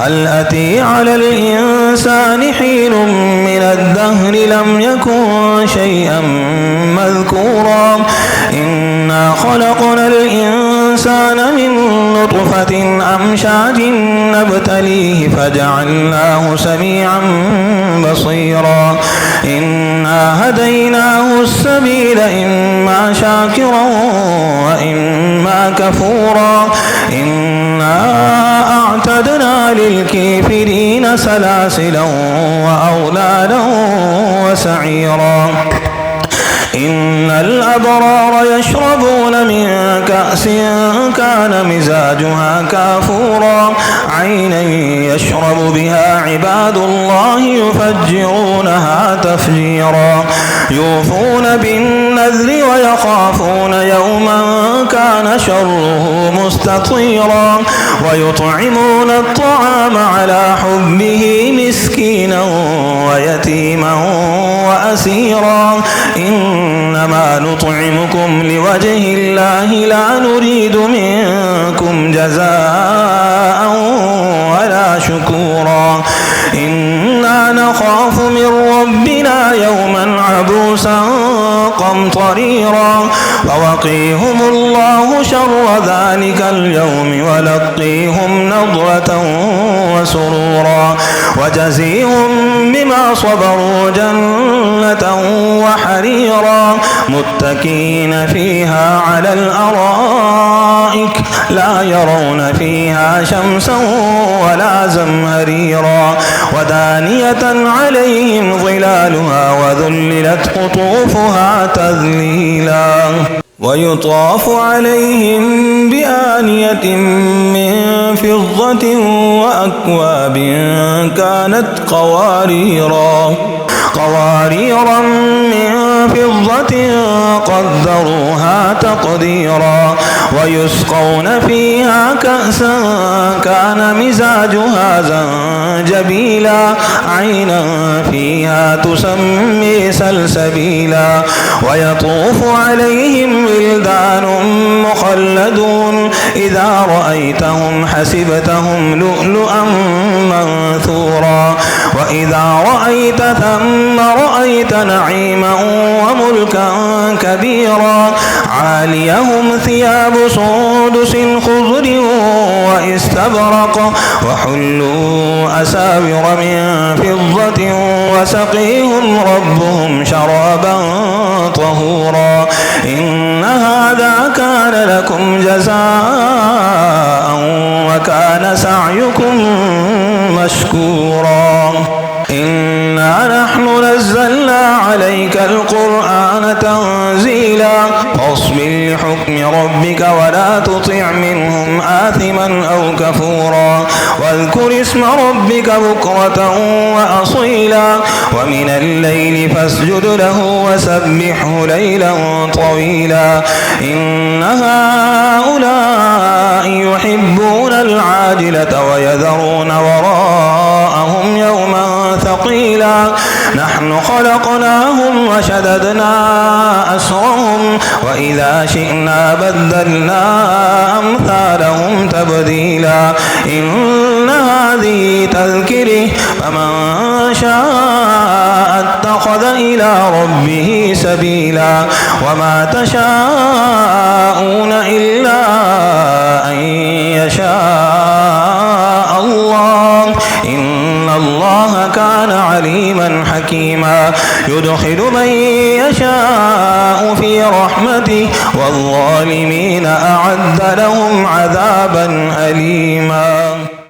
هل أتي على الإنسان حين من الدهر لم يكن شيئا مذكورا إنا خلقنا الإنسان من نطفة أمشاج نبتليه فجعلناه سميعا بصيرا إنا هديناه السبيل إما شاكرا وإما كفورا إنا أعتدنا للكافرين سلاسلا وأغلالا وسعيرا إن الأبرار يشربون من كأس كان مزاجها كافورا عينا يشرب بها عباد الله يفجرونها تفجيرا يوفون بالنذر ويخافون يوما كان شره مستطيرا ويطعمون الطعام على حبه مسكينا ويتيما وأسيرا إنما نطعمكم لوجه الله لا نريد منكم جزاء ولا شكورا إنا نخاف من ربنا يوما عبوسا قمطريرا فوقيهم الله شر ذلك اليوم ولقيهم نضرة وسرورا وجزيهم بما صبروا جنة وحريرا متكئين فيها على الأرائك لا يرون فيها شمسا ولا زمهريرا ودانية عليهم ظلالها وذللت قطوفها تذليلا ويطاف عليهم بآنية من فضة وأكواب كانت قواريرا من فضة قدروها تقديرا ويسقون فيها كأسا كان مزاجها زنجبيلا عينا فيها تسمي سلسبيلا ويطوف عليهم ولدان مخلدون إذا رأيتهم حسبتهم لؤلؤا منثورا وإذا رأيت ثم رأيت نعيما وملكا كبيرا عاليهم ثياب سندس خضر واستبرق وحلوا أساور من فضة وسقيهم ربهم شرابا طهورا إن هذا كان لكم جزاء وكان سعيكم مشكورا إنا نحن نزلنا عليك القرآن تنزيلا فاصبر لحكم ربك ولا تطع منهم آثما أو كفورا واذكر اسم ربك بكرة وأصيلا ومن الليل فاسجد له وسبحه ليلا طويلا إن هؤلاء يحبون العاجلة ويذرون وراءهم يوما ثقيلا نحن خلقناهم وشددنا أسرهم وإذا شئنا بدلنا أمثالهم تبديلا إن هذه تذكره فمن شاء اتخذ إلى ربه سبيلا وما تشاءون إلا أن يشاء الله إن الله كان عليما حكيما يدخل من يشاء في رحمته والظالمين أعد لهم عذابا أليما.